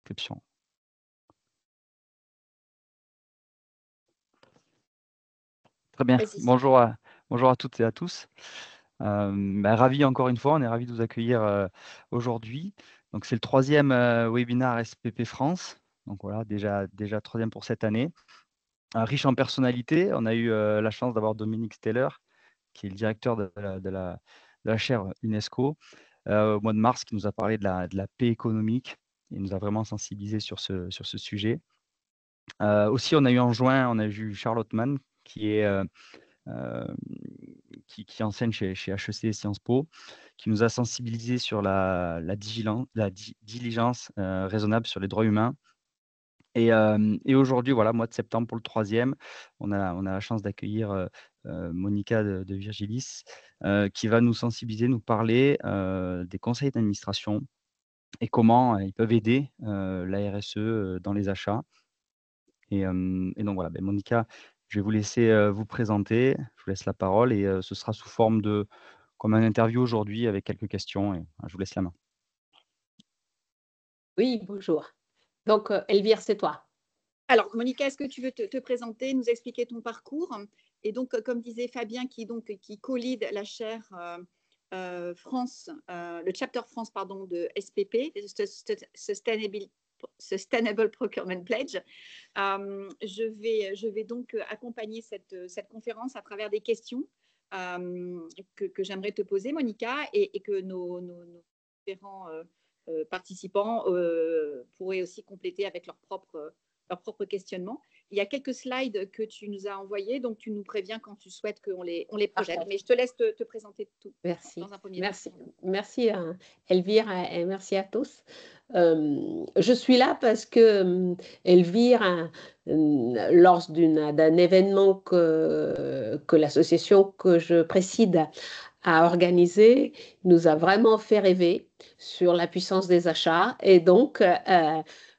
description. Très bien. Bonjour à toutes et à tous. Ravi encore une fois, on est ravis de vous accueillir aujourd'hui. Donc c'est le 3e webinaire SPP France. Donc voilà, déjà 3e pour cette année. Riche en personnalités, on a eu la chance d'avoir Dominique Steller, qui est le directeur de la chaire UNESCO, au mois de mars, qui nous a parlé de la paix économique. Il nous a vraiment sensibilisés sur ce sujet. Aussi, on a eu en juin, on a vu Charlotte Mann, qui enseigne chez HEC et Sciences Po, qui nous a sensibilisés sur la diligence raisonnable sur les droits humains. Et aujourd'hui, voilà, mois de septembre pour le 3e, on a la chance d'accueillir Monica de Virgilis, qui va nous sensibiliser, nous parler des conseils d'administration et comment ils peuvent aider la RSE dans les achats. Et donc voilà, Monica, je vais vous laisser vous présenter. Je vous laisse la parole et ce sera sous forme de comme un interview aujourd'hui avec quelques questions et je vous laisse la main. Oui, bonjour. Donc, Elvire, c'est toi. Alors, Monica, est-ce que tu veux te présenter, nous expliquer ton parcours? Et donc, comme disait Fabien, qui co-lead la chaire France, le chapter France, pardon, de SPP, Sustainable Procurement Pledge, je vais donc accompagner cette conférence à travers des questions que j'aimerais te poser, Monica, et que nos différents participants pourraient aussi compléter avec leur propre questionnement. Il y a quelques slides que tu nous as envoyés, donc tu nous préviens quand tu souhaites qu'on les projette. Mais je te laisse te présenter tout. Merci. Dans un premier temps. Merci Elvire et merci à tous. Je suis là parce que Elvire, lors d'un événement que l'association que je préside a organisé, nous a vraiment fait rêver sur la puissance des achats et donc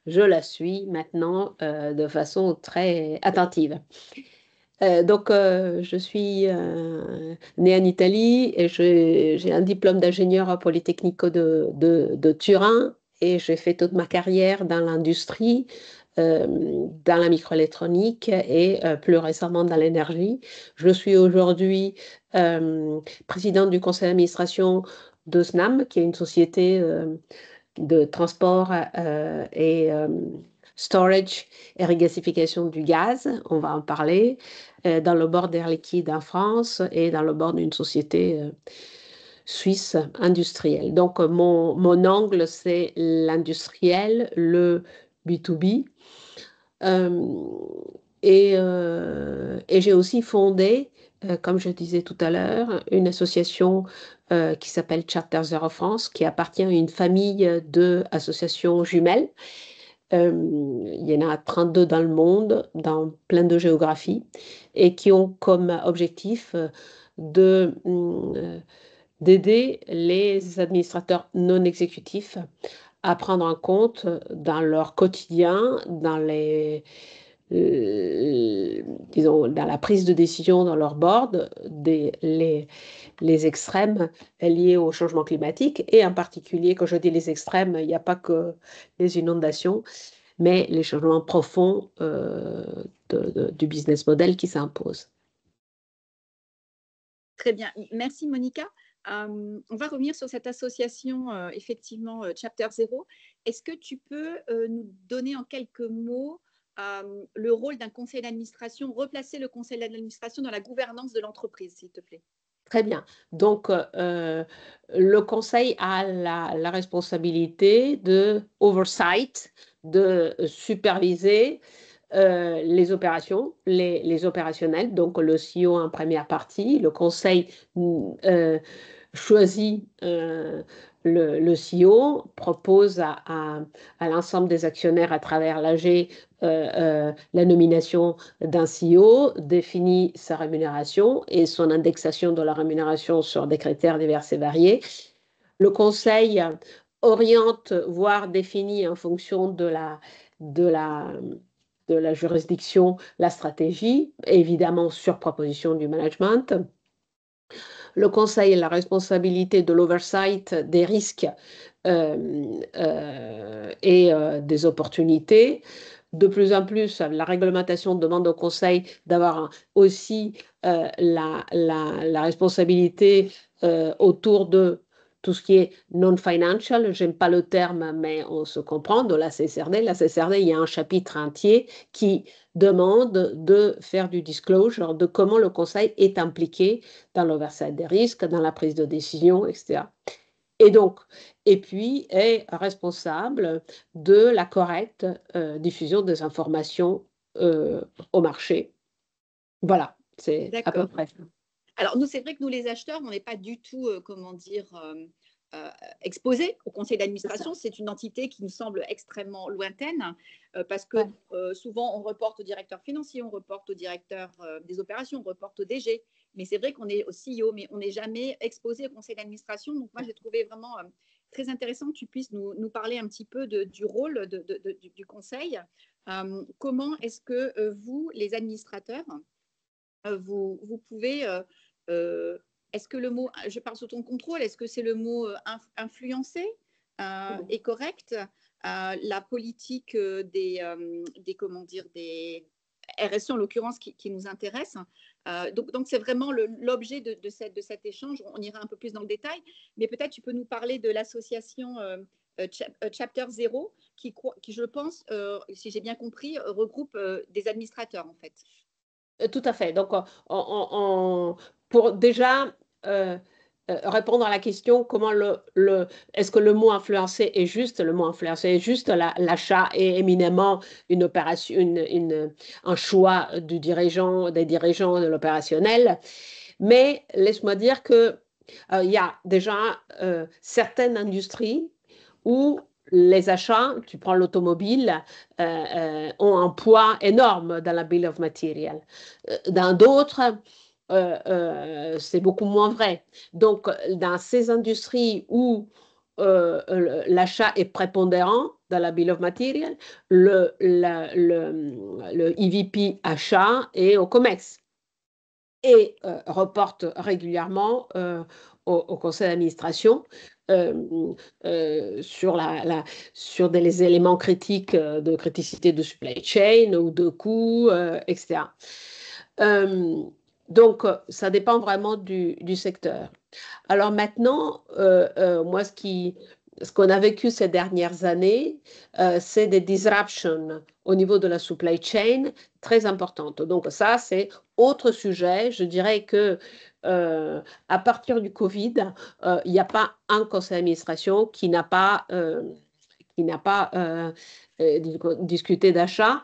je la suis maintenant de façon très attentive. Je suis née en Italie et j'ai un diplôme d'ingénieur polytechnique de Turin et j'ai fait toute ma carrière dans l'industrie, dans la microélectronique et plus récemment dans l'énergie. Je suis aujourd'hui présidente du conseil d'administration de SNAM, qui est une société de transport et storage et regasification du gaz, on va en parler, dans le board d'Air Liquide en France et dans le board d'une société suisse industrielle. Donc, mon angle, c'est l'industriel, le B2B. Et j'ai aussi fondé, comme je disais tout à l'heure, une association qui s'appelle Chapter Zero France, qui appartient à une famille d'associations jumelles. Il y en a 32 dans le monde, dans plein de géographies, et qui ont comme objectif d'aider les administrateurs non exécutifs à prendre en compte dans leur quotidien, dans dans la prise de décision dans leur board, les extrêmes liés au changement climatique, et en particulier, quand je dis les extrêmes, il n'y a pas que les inondations, mais les changements profonds du business model qui s'imposent. Très bien, merci Monica. On va revenir sur cette association, effectivement, Chapter Zero. Est-ce que tu peux nous donner en quelques mots le rôle d'un conseil d'administration, replacer le conseil d'administration dans la gouvernance de l'entreprise, s'il te plaît? Très bien. Donc, le conseil a la responsabilité de oversight, de superviser les opérations, les opérationnels. Donc, le CEO en première partie, le conseil choisit le CEO, propose à l'ensemble des actionnaires à travers l'AG la nomination d'un CEO, définit sa rémunération et son indexation de la rémunération sur des critères divers et variés. Le conseil oriente, voire définit en fonction de la juridiction la stratégie, évidemment sur proposition du management. Le conseil a la responsabilité de l'oversight des risques et et des opportunités. De plus en plus, la réglementation demande au Conseil d'avoir aussi la responsabilité autour de tout ce qui est non-financial. J'aime pas le terme, mais on se comprend, de la CSRD. La CSRD, il y a un chapitre entier qui demande de faire du disclosure, de comment le Conseil est impliqué dans l'oversight des risques, dans la prise de décision, etc. Et puis est responsable de la correcte diffusion des informations au marché. Voilà, c'est à peu près. Alors, nous, c'est vrai que nous, les acheteurs, on n'est pas du tout, exposés au conseil d'administration. C'est une entité qui nous semble extrêmement lointaine parce que souvent, on reporte au directeur financier, on reporte au directeur des opérations, on reporte au DG. Mais c'est vrai qu'on est au CEO, mais on n'est jamais exposé au conseil d'administration. Donc, moi, j'ai trouvé vraiment très intéressant que tu puisses nous parler un petit peu du rôle du conseil. Comment est-ce que vous, les administrateurs, vous pouvez, est-ce que le mot, je parle sous ton contrôle, est-ce que c'est le mot influencer est correct? La politique des RSE en l'occurrence qui nous intéresse. Donc c'est vraiment l'objet de cet échange. On ira un peu plus dans le détail, mais peut-être tu peux nous parler de l'association Chapter Zero qui, je pense, si j'ai bien compris, regroupe des administrateurs en fait. Tout à fait. Donc, pour déjà répondre à la question, comment est-ce que le mot influencer est juste? Le mot influencer est juste. L'achat est éminemment une opération, un choix des dirigeants de l'opérationnel. Mais laisse-moi dire que il y a déjà certaines industries où les achats, tu prends l'automobile, ont un poids énorme dans la bill of material. Dans d'autres, c'est beaucoup moins vrai. Donc, dans ces industries où l'achat est prépondérant dans la bill of material, le EVP achat est au COMEX et reporte régulièrement au conseil d'administration sur des éléments critiques de criticité de supply chain ou de coûts, etc. Donc, ça dépend vraiment du secteur. Alors maintenant, moi, ce qu'on a vécu ces dernières années, c'est des disruptions au niveau de la supply chain très importantes. Donc ça, c'est autre sujet. Je dirais que à partir du Covid, il n'y a pas un conseil d'administration qui n'a pas discuté d'achat.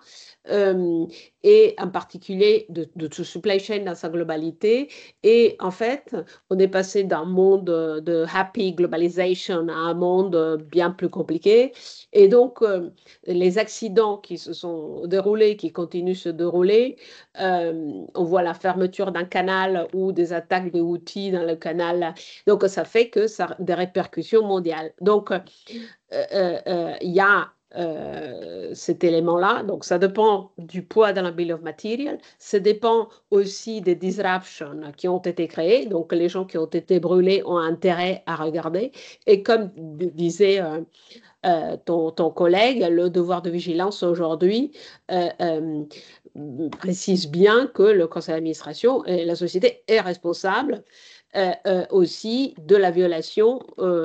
Et en particulier de supply chain dans sa globalité. Et en fait, on est passé d'un monde de happy globalization à un monde bien plus compliqué. Et donc, les accidents qui se sont déroulés, qui continuent de se dérouler, on voit la fermeture d'un canal ou des attaques de outils dans le canal. Donc, ça fait que ça a des répercussions mondiales. Donc, il y a cet élément-là. Donc, ça dépend du poids dans la bill of material. Ça dépend aussi des disruptions qui ont été créées. Donc, les gens qui ont été brûlés ont intérêt à regarder. Et comme disait ton collègue, le devoir de vigilance aujourd'hui précise bien que le conseil d'administration et la société est responsable aussi de la violation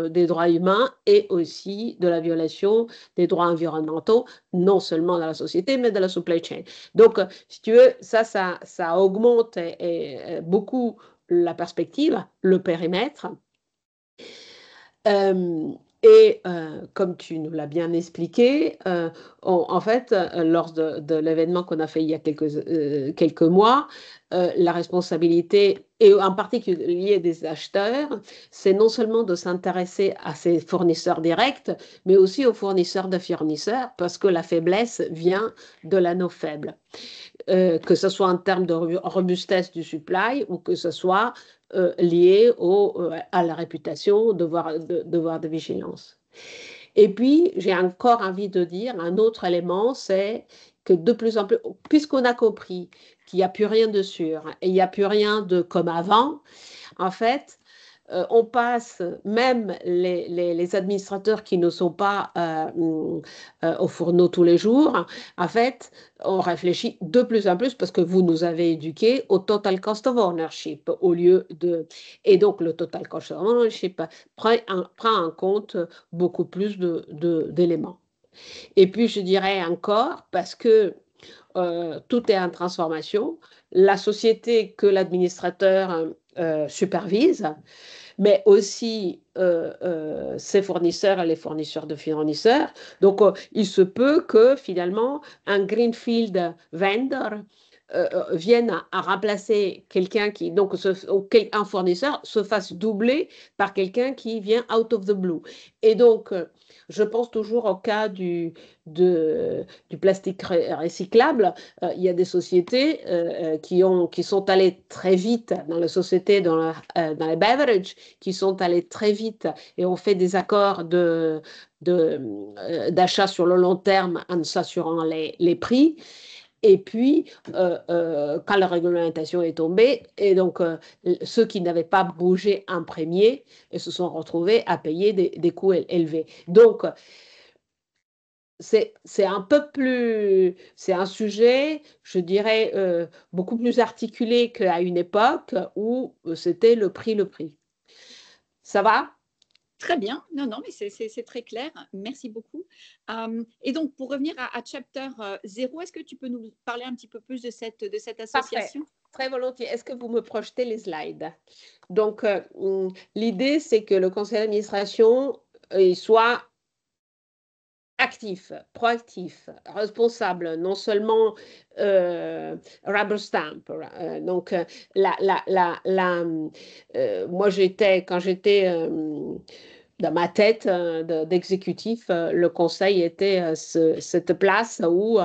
des droits humains et aussi de la violation des droits environnementaux, non seulement dans la société, mais dans la supply chain. Donc, si tu veux, ça augmente beaucoup la perspective, le périmètre. Et comme tu nous l'as bien expliqué, en fait, lors de l'événement qu'on a fait il y a quelques mois, la responsabilité, et en particulier des acheteurs, c'est non seulement de s'intéresser à ses fournisseurs directs, mais aussi aux fournisseurs de fournisseurs, parce que la faiblesse vient de l'anneau faible. Que ce soit en termes de robustesse du supply ou que ce soit lié à la réputation, devoir de vigilance. Et puis, j'ai encore envie de dire un autre élément, c'est que de plus en plus, puisqu'on a compris qu'il n'y a plus rien de sûr et il n'y a plus rien de comme avant, en fait, on passe, même les administrateurs qui ne sont pas au fourneau tous les jours, en fait, on réfléchit de plus en plus parce que vous nous avez éduqués au total cost of ownership au lieu de... Et donc, le total cost of ownership prend en compte beaucoup plus d'éléments. Et puis, je dirais encore, parce que tout est en transformation, la société que l'administrateur supervise, mais aussi ses fournisseurs et les fournisseurs de fournisseurs. Donc, il se peut que finalement, un greenfield vendor vienne à remplacer quelqu'un qui, donc un fournisseur se fasse doubler par quelqu'un qui vient out of the blue. Et donc, je pense toujours au cas du plastique recyclable. Il y a des sociétés qui sont allées très vite dans les sociétés, dans les beverages, qui sont allées très vite et ont fait des accords d'achat sur le long terme en s'assurant les prix. Et puis, quand la réglementation est tombée, et donc ceux qui n'avaient pas bougé en premier se sont retrouvés à payer des coûts élevés. Donc, c'est un peu plus, c'est un sujet, je dirais, beaucoup plus articulé qu'à une époque où c'était le prix. Ça va? Très bien, non, mais c'est très clair, merci beaucoup. Et donc, pour revenir à Chapter 0, est-ce que tu peux nous parler un petit peu plus de cette association? Parfait. Très volontiers. Est-ce que vous me projetez les slides? Donc, l'idée, c'est que le conseil d'administration soit actif, proactif, responsable, non seulement rubber stamp. Donc, moi, quand j'étais dans ma tête d'exécutif, le conseil était cette place où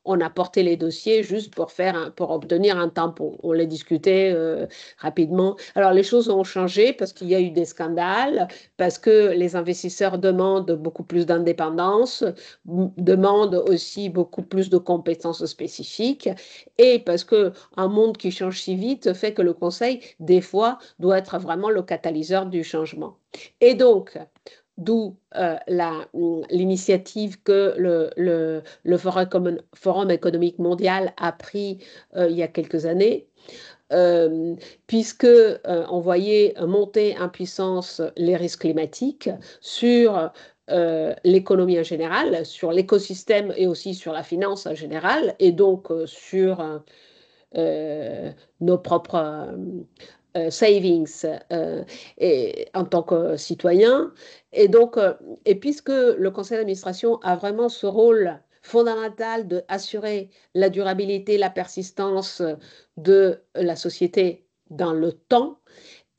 on apportait les dossiers juste pour obtenir un tampon. On les discutait rapidement. Alors, les choses ont changé parce qu'il y a eu des scandales, parce que les investisseurs demandent beaucoup plus d'indépendance, demandent aussi beaucoup plus de compétences spécifiques, et parce qu'un monde qui change si vite fait que le conseil, des fois, doit être vraiment le catalyseur du changement. Et donc, d'où l'initiative que le Forum économique mondial a pris il y a quelques années, puisque on voyait monter en puissance les risques climatiques sur l'économie en général, sur l'écosystème et aussi sur la finance en général, et donc sur nos propres savings en tant que citoyen. Et donc, et puisque le conseil d'administration a vraiment ce rôle fondamental d'assurer la durabilité, la persistance de la société dans le temps,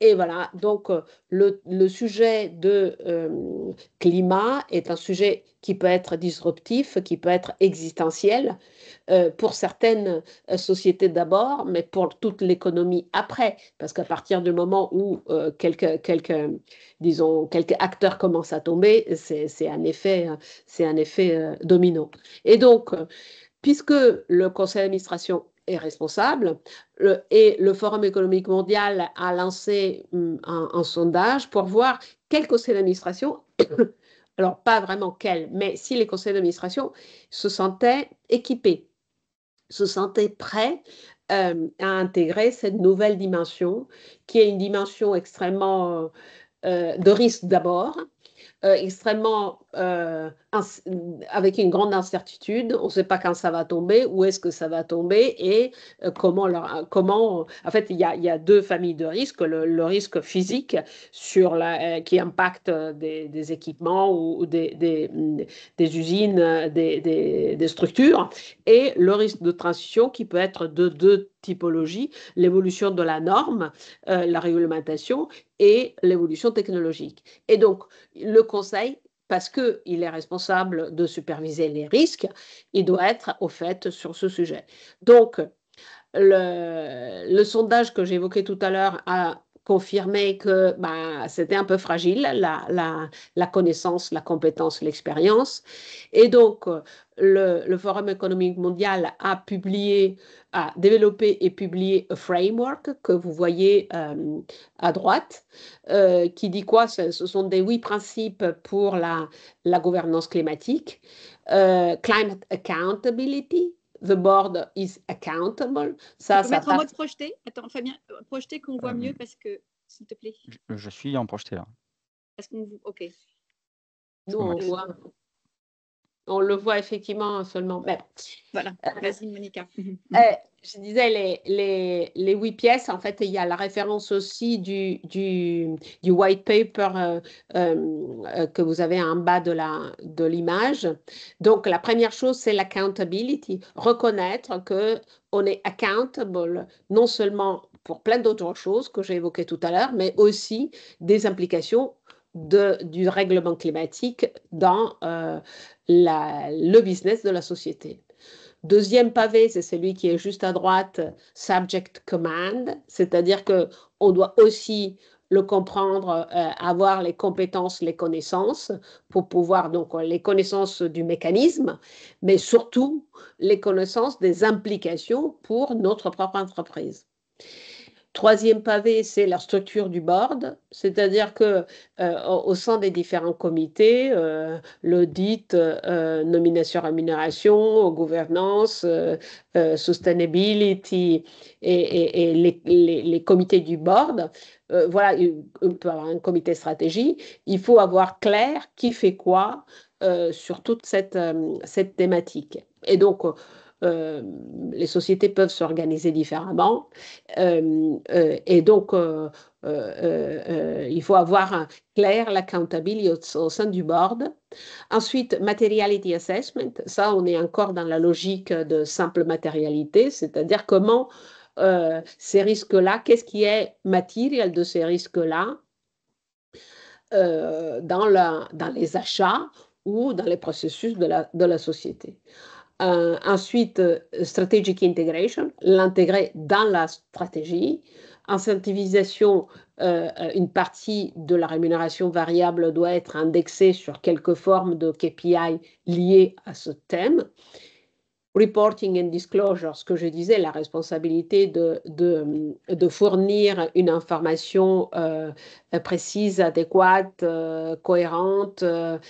et voilà, donc le sujet de climat est un sujet qui peut être disruptif, qui peut être existentiel pour certaines sociétés d'abord, mais pour toute l'économie après, parce qu'à partir du moment où quelques acteurs commencent à tomber, c'est un effet domino. Et donc, puisque le conseil d'administration est responsable, et le Forum économique mondial a lancé un sondage pour voir quel conseil d'administration, alors pas vraiment quel, mais si les conseils d'administration se sentaient équipés, se sentaient prêts à intégrer cette nouvelle dimension, qui est une dimension extrêmement de risque d'abord, extrêmement avec une grande incertitude. On ne sait pas quand ça va tomber, où est-ce que ça va tomber et comment. En fait, il y a deux familles de risques. Le risque physique qui impacte des équipements ou des usines, des structures, et le risque de transition qui peut être de deux typologies, l'évolution de la norme, la réglementation et l'évolution technologique. Et donc, le conseil, parce qu'il est responsable de superviser les risques, il doit être au fait sur ce sujet. Donc, le sondage que j'évoquais tout à l'heure a confirmé que c'était un peu fragile, la connaissance, la compétence, l'expérience. Et donc, le Forum économique mondial a développé et publié un framework que vous voyez à droite, qui dit quoi? Ce sont des 8 principes pour la gouvernance climatique. Climate accountability. The board is accountable. Tu peux mettre en mode projeté. Attends, Fabien, projeté qu'on voit mieux parce que, s'il te plaît. Je suis en projeté là. Parce qu'on OK. Nous, on le voit effectivement seulement. Mais, voilà, vas-y Monica. Je disais les 8 pièces, en fait, il y a la référence aussi du white paper que vous avez en bas de l'image. Donc, la première chose, c'est l'accountability, reconnaître qu'on est accountable non seulement pour plein d'autres choses que j'ai évoquées tout à l'heure, mais aussi des implications du règlement climatique dans le business de la société. Deuxième pavé, c'est celui qui est juste à droite, subject command, c'est-à-dire qu'on doit aussi le comprendre, avoir les compétences, les connaissances, pour pouvoir, donc, les connaissances du mécanisme, mais surtout les connaissances des implications pour notre propre entreprise. Troisième pavé, c'est la structure du board, c'est-à-dire qu'au sein des différents comités, l'audit, nomination, rémunération, gouvernance, sustainability et les comités du board, voilà, on peut avoir un comité stratégie, il faut avoir clair qui fait quoi sur toute cette thématique. Et donc, les sociétés peuvent s'organiser différemment et donc il faut avoir clair l'accountability au sein du board. Ensuite, materiality assessment, ça on est encore dans la logique de simple matérialité, c'est-à-dire comment ces risques-là, qu'est-ce qui est matériel de ces risques-là dans les achats ou dans les processus de la société. Ensuite, strategic integration, l'intégrer dans la stratégie. Incentivisation, une partie de la rémunération variable doit être indexée sur quelque forme de KPI lié à ce thème. Reporting and disclosure, ce que je disais, la responsabilité de fournir une information précise, adéquate, cohérente, de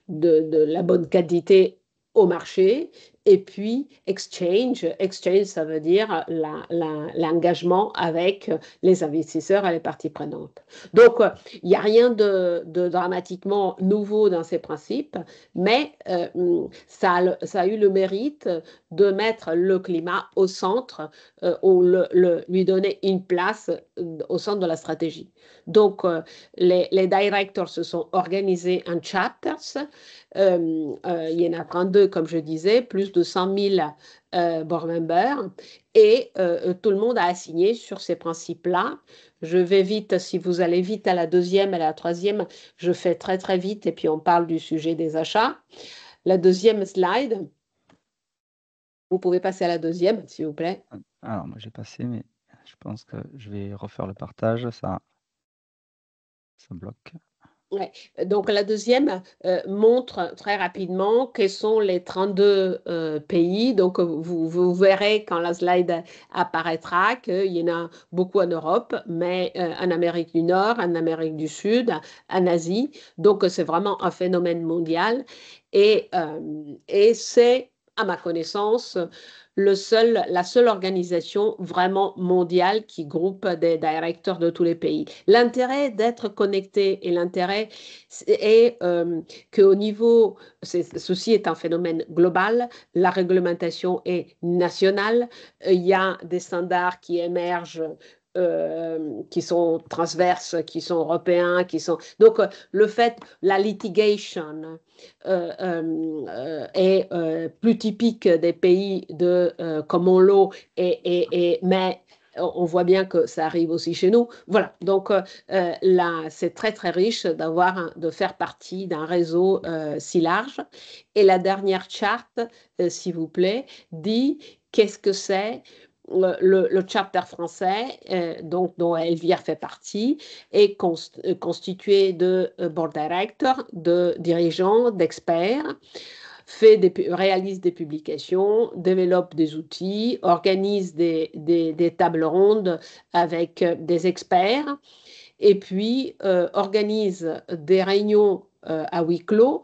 la bonne qualité au marché. Et puis, exchange, ça veut dire l'engagement avec les investisseurs et les parties prenantes. Donc, il n'y a rien de dramatiquement nouveau dans ces principes, mais ça a eu le mérite de mettre le climat au centre, lui donner une place au centre de la stratégie. Donc, les directors se sont organisés en chapters. Il y en a 32, comme je disais, plus de 100 000 board members, et tout le monde a assigné sur ces principes-là. Je vais vite, si vous allez vite à la deuxième et à la troisième, je fais très très vite et puis on parle du sujet des achats. La deuxième slide, vous pouvez passer à la deuxième, s'il vous plaît. Alors, moi j'ai passé, mais je pense que je vais refaire le partage, ça bloque. Ouais. Donc, la deuxième montre très rapidement quels sont les 32 pays. Donc, vous verrez quand la slide apparaîtra qu'il y en a beaucoup en Europe, mais en Amérique du Nord, en Amérique du Sud, en Asie. Donc, c'est vraiment un phénomène mondial. Et c'est, à ma connaissance, la seule organisation vraiment mondiale qui groupe des directeurs de tous les pays. L'intérêt d'être connecté et l'intérêt est qu'au niveau, ceci est un phénomène global, la réglementation est nationale, il y a des standards qui émergent qui sont transverses, qui sont européens, donc le fait, la litigation est plus typique des pays de common law, mais on voit bien que ça arrive aussi chez nous. Voilà, donc là, c'est très très riche de faire partie d'un réseau si large. Et la dernière charte, s'il vous plaît, dit qu'est-ce que c'est le chapter français, donc, dont Elvire fait partie, est constitué de board directors, de dirigeants, d'experts, réalise des publications, développe des outils, organise des tables rondes avec des experts, et puis organise des réunions à huis clos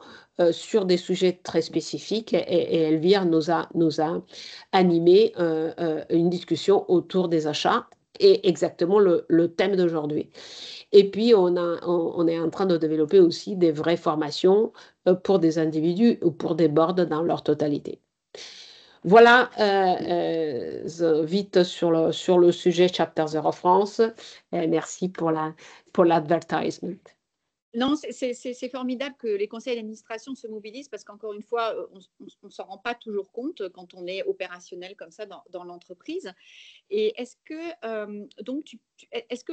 sur des sujets très spécifiques. Et Elvire nous a animé une discussion autour des achats et exactement le thème d'aujourd'hui. Et puis, on est en train de développer aussi des vraies formations pour des individus ou pour des boards dans leur totalité. Voilà, vite sur le sujet Chapter Zero France. Merci pour l'advertisement. Non, c'est formidable que les conseils d'administration se mobilisent parce qu'encore une fois, on ne s'en rend pas toujours compte quand on est opérationnel comme ça dans l'entreprise. Et est-ce que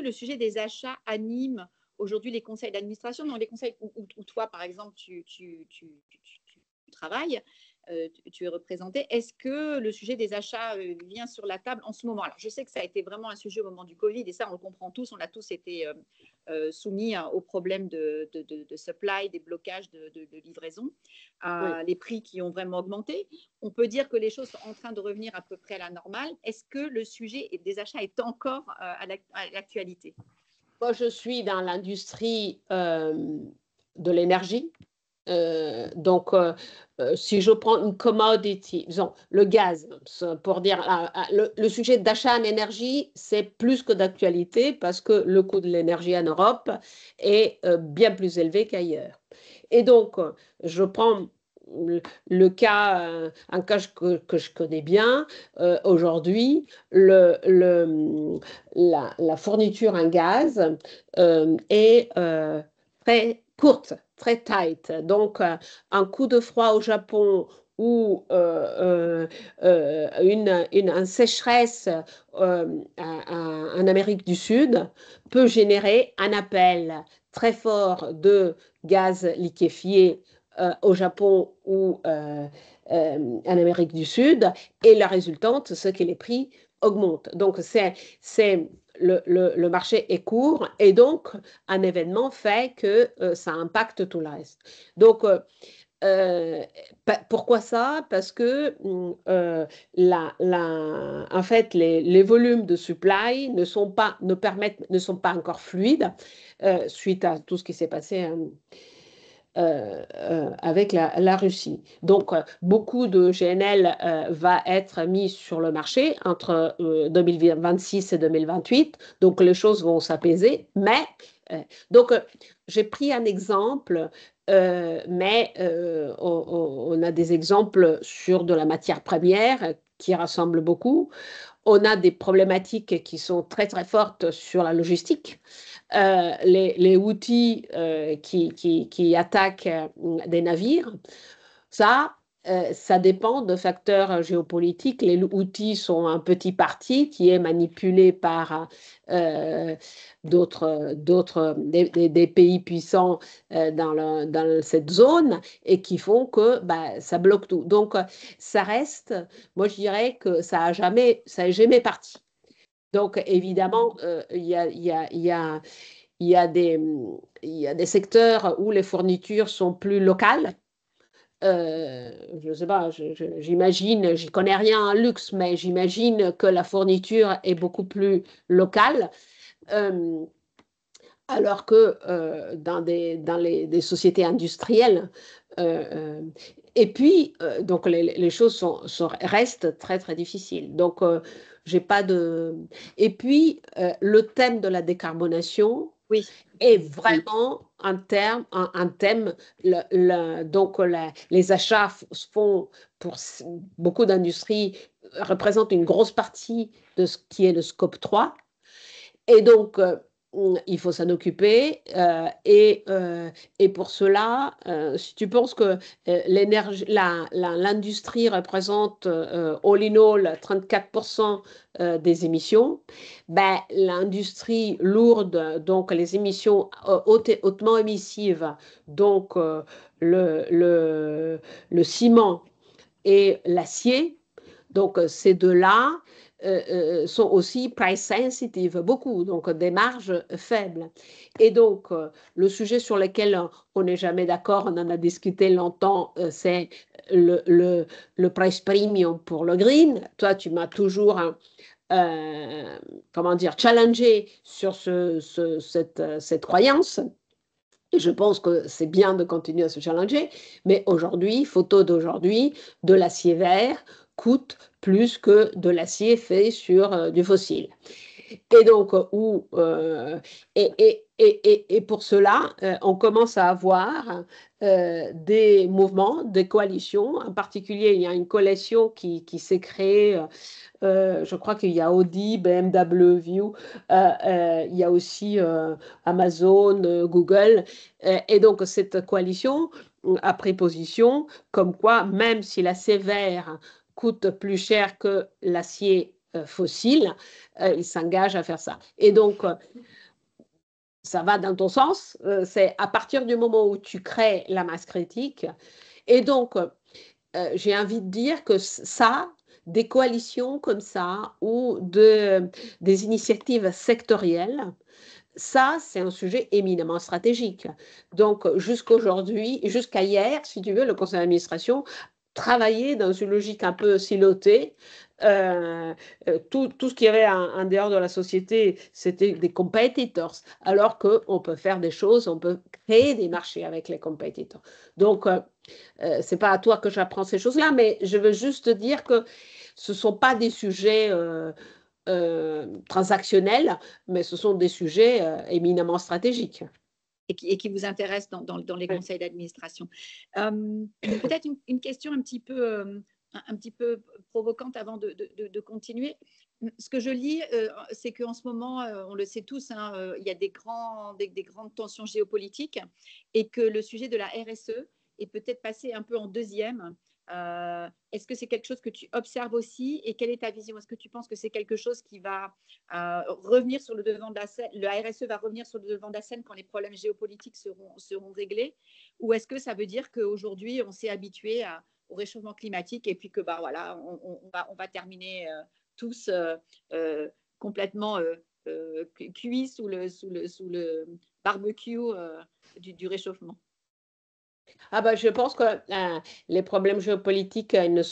le sujet des achats anime aujourd'hui les conseils d'administration, dans les conseils où toi, par exemple, tu travailles, tu es représenté. Est-ce que le sujet des achats vient sur la table en ce moment? Alors, je sais que ça a été vraiment un sujet au moment du Covid et ça, on le comprend tous, on a tous été soumis aux problèmes de supply, des blocages de livraison, Oui. les prix qui ont vraiment augmenté. On peut dire que les choses sont en train de revenir à peu près à la normale. Est-ce que le sujet des achats est encore à l'actualité? Moi, je suis dans l'industrie de l'énergie. Donc, si je prends une commodity, disons, le gaz, pour dire, le sujet d'achat en énergie, c'est plus que d'actualité parce que le coût de l'énergie en Europe est bien plus élevé qu'ailleurs. Et donc, je prends un cas que je connais bien. Aujourd'hui, la fourniture en gaz est très courte, très tight. Donc, un coup de froid au Japon ou une sécheresse en Amérique du Sud peut générer un appel très fort de gaz liquéfié au Japon ou en Amérique du Sud, et la résultante, c'est que les prix augmentent. Donc, le marché est court et donc un événement fait que ça impacte tout le reste. Donc, pourquoi ça? Parce que en fait, les volumes de supply ne sont pas encore fluides suite à tout ce qui s'est passé avec la Russie. Donc, beaucoup de GNL va être mis sur le marché entre 2026 et 2028. Donc, les choses vont s'apaiser. Mais, donc, j'ai pris un exemple, mais on a des exemples sur de la matière première qui rassemblent beaucoup. On a des problématiques qui sont très, très fortes sur la logistique. Les Houthis qui attaquent des navires, ça dépend de facteurs géopolitiques. Les Houthis sont un petit parti qui est manipulé par des pays puissants dans cette zone et qui font que ça bloque tout. Donc, ça reste, moi je dirais que ça n'est jamais parti. Donc, évidemment, il y a des secteurs où les fournitures sont plus locales. Je ne sais pas, j'imagine, j'y connais rien en luxe, mais j'imagine que la fourniture est beaucoup plus locale. Alors que dans des sociétés industrielles, et puis, donc les choses restent très, très difficiles. Donc, j'ai pas de... Et puis, le thème de la décarbonation est vraiment un thème. Donc, les achats font, pour beaucoup d'industries, représentent une grosse partie de ce qui est le scope 3. Et donc, il faut s'en occuper. Et pour cela, si tu penses que l'industrie représente all in all 34% des émissions, l'industrie lourde, donc les émissions hautement émissives, donc le ciment et l'acier, donc ces deux-là, sont aussi price sensitive, beaucoup, donc des marges faibles. Et donc, le sujet sur lequel on n'est jamais d'accord, on en a discuté longtemps, c'est le price premium pour le green. Toi, tu m'as toujours comment dire, challengé sur cette croyance. Et je pense que c'est bien de continuer à se challenger, mais aujourd'hui, photo d'aujourd'hui, de l'acier vert coûte plus que de l'acier fait sur du fossile. Et donc, et pour cela, on commence à avoir des mouvements, des coalitions. En particulier, il y a une coalition qui s'est créée. Je crois qu'il y a Audi, BMW, il y a aussi Amazon, Google. Et donc, cette coalition a pris position comme quoi, même si l'acier vert coûte plus cher que l'acier fossile, il s'engage à faire ça. Et donc, ça va dans ton sens. C'est à partir du moment où tu crées la masse critique. Et donc, j'ai envie de dire que ça, des coalitions comme ça ou des initiatives sectorielles, ça, c'est un sujet éminemment stratégique. Donc, jusqu'aujourd'hui, jusqu'à hier, si tu veux, le conseil d'administration travaillait dans une logique un peu silotée. Tout ce qu'il y avait en dehors de la société, c'était des competitors, alors qu'on peut faire des choses, on peut créer des marchés avec les competitors. Donc, ce n'est pas à toi que j'apprends ces choses-là, mais je veux juste dire que ce ne sont pas des sujets transactionnels, mais ce sont des sujets éminemment stratégiques. Et qui vous intéressent dans les conseils d'administration. Peut-être une question un petit peu provocante avant de continuer. Ce que je lis, c'est qu'en ce moment, on le sait tous, hein, il y a des grandes tensions géopolitiques et que le sujet de la RSE est peut-être passé un peu en deuxième. Est-ce que c'est quelque chose que tu observes aussi et quelle est ta vision? Est-ce que tu penses que c'est quelque chose qui va revenir sur le devant de la scène, le RSE va revenir sur le devant de la scène quand les problèmes géopolitiques seront réglés, ou est-ce que ça veut dire qu'aujourd'hui on s'est habitué au réchauffement climatique et puis que bah voilà on va terminer tous complètement cuits sous le barbecue du réchauffement? Ah bah, je pense que les problèmes géopolitiques, ils ne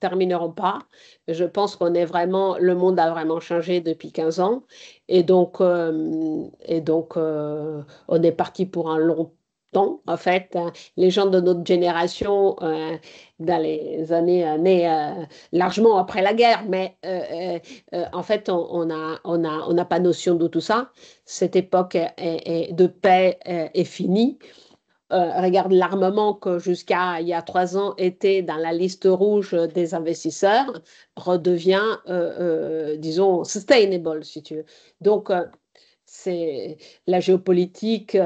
termineront pas. Je pense le monde a vraiment changé depuis 15 ans. Et donc, on est parti pour un long temps. En fait, les gens de notre génération, dans les années nées largement après la guerre, mais en fait, on n'a pas notion de tout ça. Cette époque de paix est finie. Regarde l'armement que jusqu'à il y a 3 ans était dans la liste rouge des investisseurs, redevient, disons, sustainable, si tu veux. Donc, c'est la géopolitique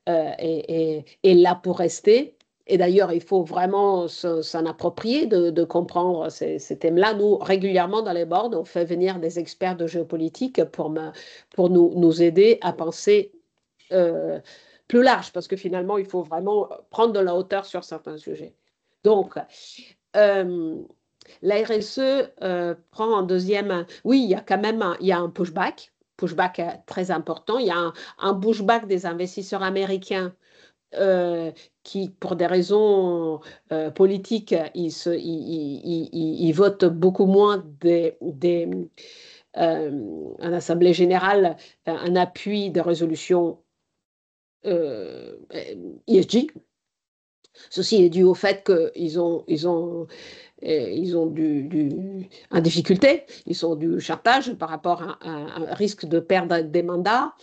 est là pour rester. Et d'ailleurs, il faut vraiment s'en approprier de comprendre ces thèmes-là. Nous, régulièrement dans les boards, on fait venir des experts de géopolitique pour nous aider à penser plus large, parce que finalement, il faut vraiment prendre de la hauteur sur certains sujets. Donc, la RSE prend en deuxième... Oui, il y a quand même il y a un pushback très important. Il y a un pushback des investisseurs américains qui, pour des raisons politiques, ils votent beaucoup moins en Assemblée générale un appui de résolution ESG. Ceci est dû au fait qu'ils ont en difficulté, ils ont du chartage par rapport à un risque de perdre des mandats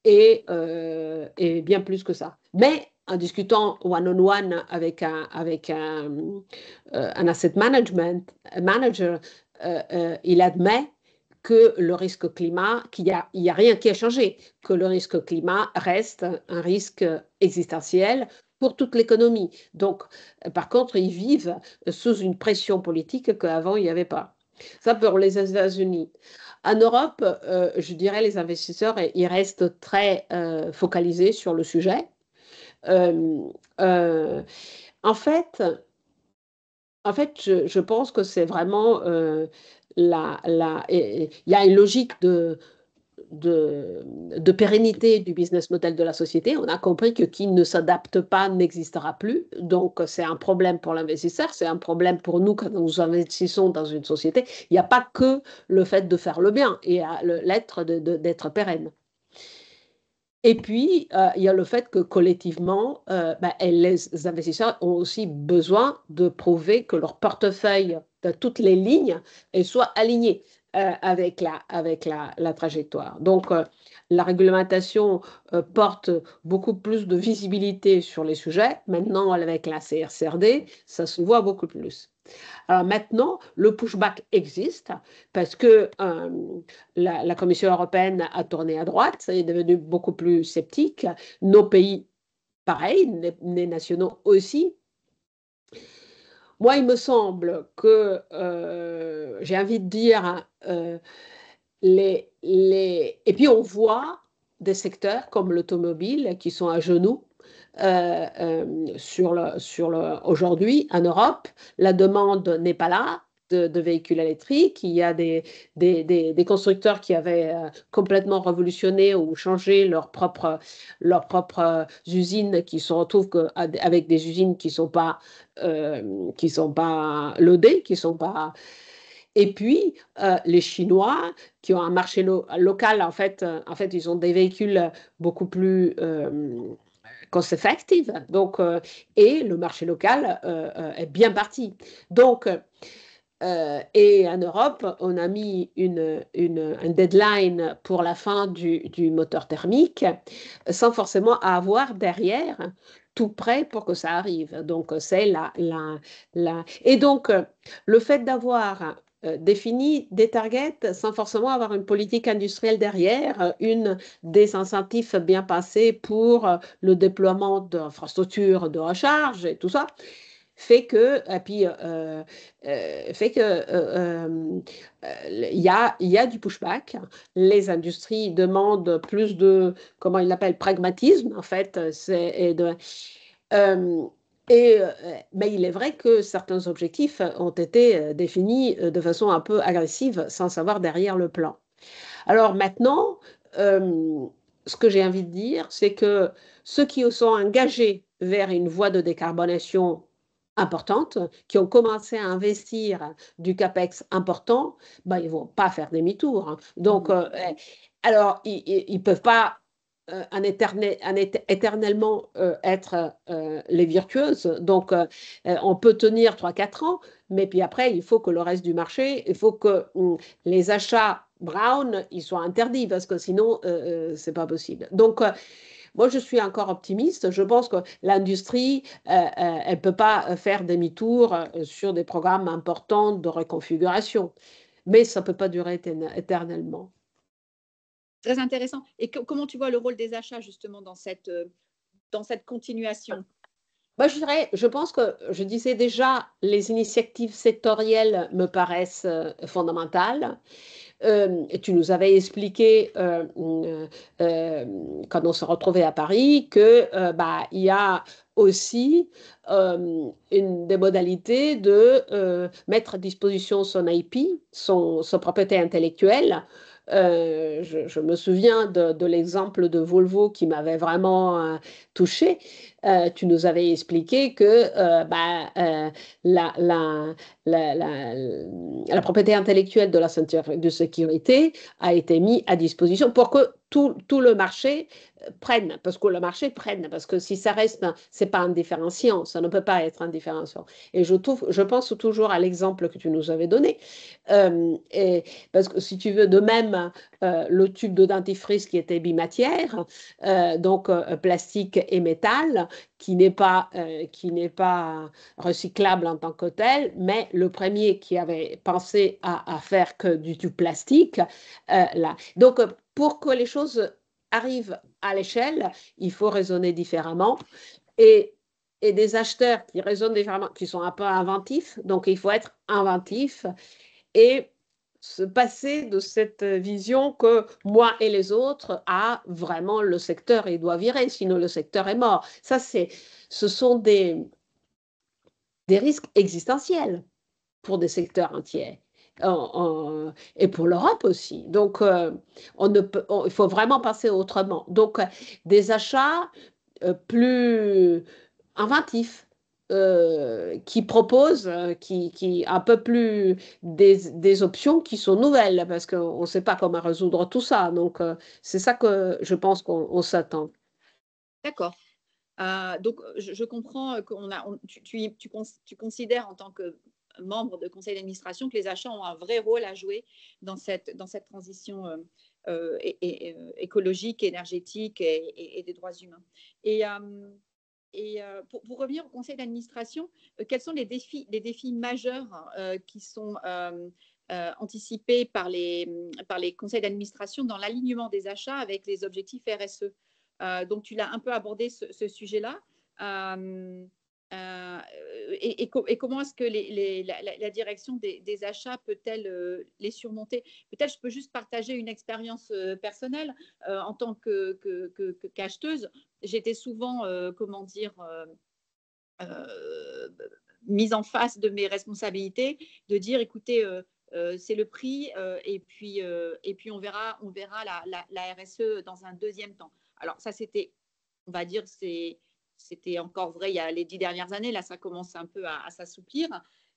et bien plus que ça. Mais en discutant one-on-one avec un asset manager, il admet que le risque climat, qu'il n'y a rien qui a changé, que le risque climat reste un risque existentiel pour toute l'économie. Donc, par contre, ils vivent sous une pression politique qu'avant, il n'y avait pas. Ça pour les États-Unis. En Europe, je dirais les investisseurs, ils restent très focalisés sur le sujet. En fait, je pense que c'est vraiment il y a une logique de pérennité du business model de la société. On a compris que qui ne s'adapte pas n'existera plus. Donc, c'est un problème pour l'investisseur, c'est un problème pour nous quand nous investissons dans une société. Il n'y a pas que le fait de faire le bien, il y a l'être d'être pérenne. Et puis, il y a le fait que collectivement, les investisseurs ont aussi besoin de prouver que leur portefeuille de toutes les lignes soit aligné avec la trajectoire. Donc, la réglementation porte beaucoup plus de visibilité sur les sujets. Maintenant, avec la CSRD, ça se voit beaucoup plus. Alors maintenant, le pushback existe parce que la Commission européenne a tourné à droite, est devenu beaucoup plus sceptique. Nos pays, pareil, les nationaux aussi. Moi, il me semble que, j'ai envie de dire, et puis on voit des secteurs comme l'automobile qui sont à genoux. Aujourd'hui, en Europe, la demande n'est pas là de véhicules électriques. Il y a des constructeurs qui avaient complètement révolutionné ou changé leurs propres usines, qui se retrouvent avec des usines qui ne sont pas loadées, qui sont pas... Et puis, les Chinois, qui ont un marché local, en fait, ils ont des véhicules beaucoup plus cost-effective. Donc, et le marché local est bien parti. Donc, et en Europe, on a mis un deadline pour la fin du moteur thermique sans forcément avoir derrière tout prêt pour que ça arrive. Donc, c'est Et donc, le fait d'avoir défini des targets sans forcément avoir une politique industrielle derrière, des incentives bien passés pour le déploiement d'infrastructures de recharge et tout ça, fait que, il y a du pushback. Les industries demandent plus de, comment ils l'appellent, pragmatisme, en fait. Mais il est vrai que certains objectifs ont été définis de façon un peu agressive, sans savoir derrière le plan. Alors maintenant, ce que j'ai envie de dire, c'est que ceux qui sont engagés vers une voie de décarbonation importante, qui ont commencé à investir du CAPEX important, ils ne vont pas faire demi-tour. Donc, alors, ils ne peuvent pas éternellement être les virtueuses. Donc, on peut tenir 3-4 ans, mais puis après, il faut que le reste du marché, il faut que les achats brown, ils soient interdits, parce que sinon, ce n'est pas possible. Donc, moi, je suis encore optimiste. Je pense que l'industrie, elle ne peut pas faire demi-tour sur des programmes importants de reconfiguration. Mais ça ne peut pas durer éternellement. Très intéressant. Et comment tu vois le rôle des achats, justement, dans cette continuation? Je pense que, je disais déjà, les initiatives sectorielles me paraissent fondamentales. Tu nous avais expliqué quand on se retrouvait à Paris que il y a aussi des modalités de mettre à disposition son IP, son propriété intellectuelle. Je me souviens de l'exemple de Volvo qui m'avait vraiment touchée. Tu nous avais expliqué que la propriété intellectuelle de la ceinture de sécurité a été mise à disposition pour que tout le marché prenne, parce que si ça reste, c'est pas indifférenciant, ça ne peut pas être indifférenciant. Et je pense toujours à l'exemple que tu nous avais donné, parce que si tu veux, de même, le tube de dentifrice qui était bimatière, donc plastique et métal, qui n'est pas recyclable en tant que tel, mais le premier qui avait pensé à faire que du plastique, là. Donc, pour que les choses arrivent à l'échelle, il faut raisonner différemment. Et des acheteurs qui raisonnent différemment, qui sont un peu inventifs, donc il faut être inventif et se passer de cette vision que moi et les autres, vraiment le secteur, il doit virer, sinon le secteur est mort. Ce sont des risques existentiels pour des secteurs entiers. et pour l'Europe aussi. Donc, il faut vraiment passer autrement. Donc, des achats plus inventifs, qui proposent un peu plus des options qui sont nouvelles, parce qu'on ne sait pas comment résoudre tout ça. Donc, c'est ça que je pense qu'on s'attend. D'accord. Donc, je comprends tu considères en tant que membre de conseil d'administration que les achats ont un vrai rôle à jouer dans cette transition écologique, énergétique et des droits humains. Pour revenir au conseil d'administration, quels sont les défis majeurs qui sont anticipés par les conseils d'administration dans l'alignement des achats avec les objectifs RSE? Donc, tu l'as un peu abordé ce sujet-là. Et comment est-ce que la direction des achats peut-elle les surmonter? Peut-être je peux juste partager une expérience personnelle en tant qu'acheteuse. J'étais souvent, mise en face de mes responsabilités, de dire, écoutez, c'est le prix et puis on verra la RSE dans un deuxième temps. Alors ça, c'était, on va dire, c'était encore vrai il y a les 10 dernières années. Là, ça commence un peu à s'assouplir.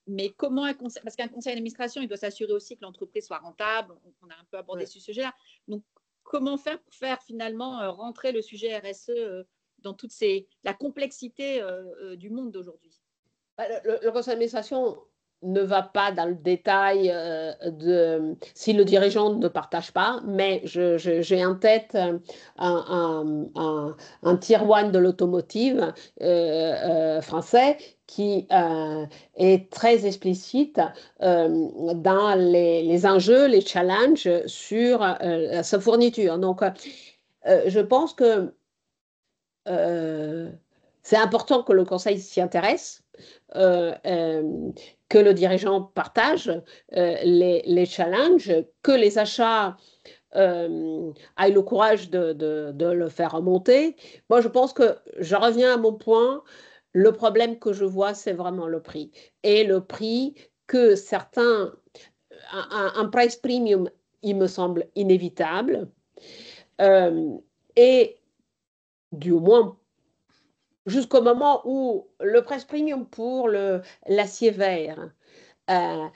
Mais comment parce qu'un conseil d'administration, il doit s'assurer aussi que l'entreprise soit rentable. On a un peu abordé ce sujet-là. Donc, comment faire pour faire finalement rentrer le sujet RSE dans toute la complexité du monde d'aujourd'hui? Le conseil d'administration ne va pas dans le détail si le dirigeant ne partage pas, mais j'ai en tête un tier one de l'automotive français qui est très explicite dans les enjeux, les challenges sur sa fourniture. Donc, je pense que c'est important que le conseil s'y intéresse, que le dirigeant partage les challenges, que les achats aient le courage de le faire remonter. Moi, je pense que je reviens à mon point. Le problème que je vois, c'est vraiment le prix. Et le prix que certains, un price premium, il me semble inévitable. Et du moins jusqu'au moment où le price premium pour l'acier vert, quand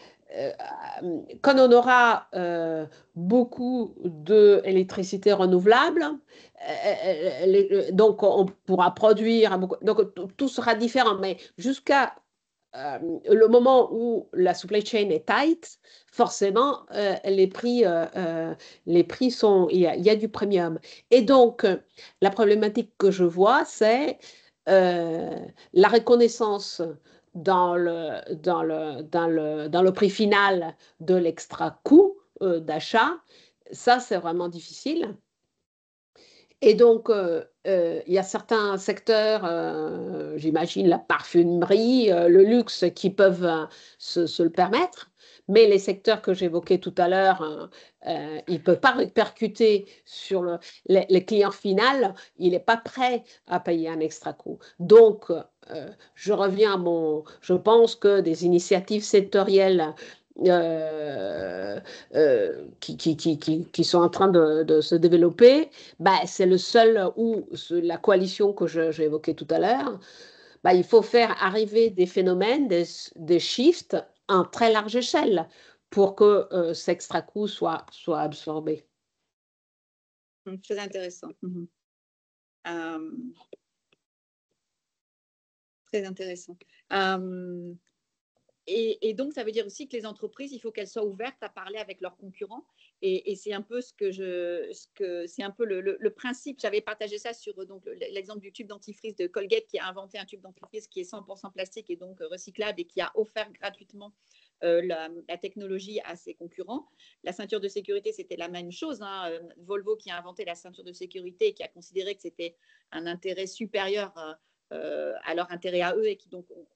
on aura beaucoup d'électricité renouvelable, donc on pourra produire, donc tout sera différent, mais jusqu'à le moment où la supply chain est tight, forcément, les prix sont, il y a du premium. Et donc, la problématique que je vois, c'est la reconnaissance dans le prix final de l'extra coût d'achat. Ça, c'est vraiment difficile. Et donc, il y a certains secteurs, j'imagine la parfumerie, le luxe, qui peuvent se le permettre. Mais les secteurs que j'évoquais tout à l'heure, ils ne peuvent pas répercuter sur les clients finaux. Il n'est pas prêt à payer un extra coût. Donc, je reviens je pense que des initiatives sectorielles qui sont en train de se développer, c'est le seul où la coalition que j'ai évoquée tout à l'heure, il faut faire arriver des phénomènes, des shifts en très large échelle pour que cet extra coût soit absorbé. Très intéressant. Très intéressant. Et donc, ça veut dire aussi que les entreprises, il faut qu'elles soient ouvertes à parler avec leurs concurrents. Et c'est un peu c'est un peu le principe. J'avais partagé ça sur l'exemple du tube dentifrice de Colgate, qui a inventé un tube dentifrice qui est 100% plastique et donc recyclable, et qui a offert gratuitement la technologie à ses concurrents. La ceinture de sécurité, c'était la même chose. Volvo, qui a inventé la ceinture de sécurité et qui a considéré que c'était un intérêt supérieur à leur intérêt à eux, et qui donc ont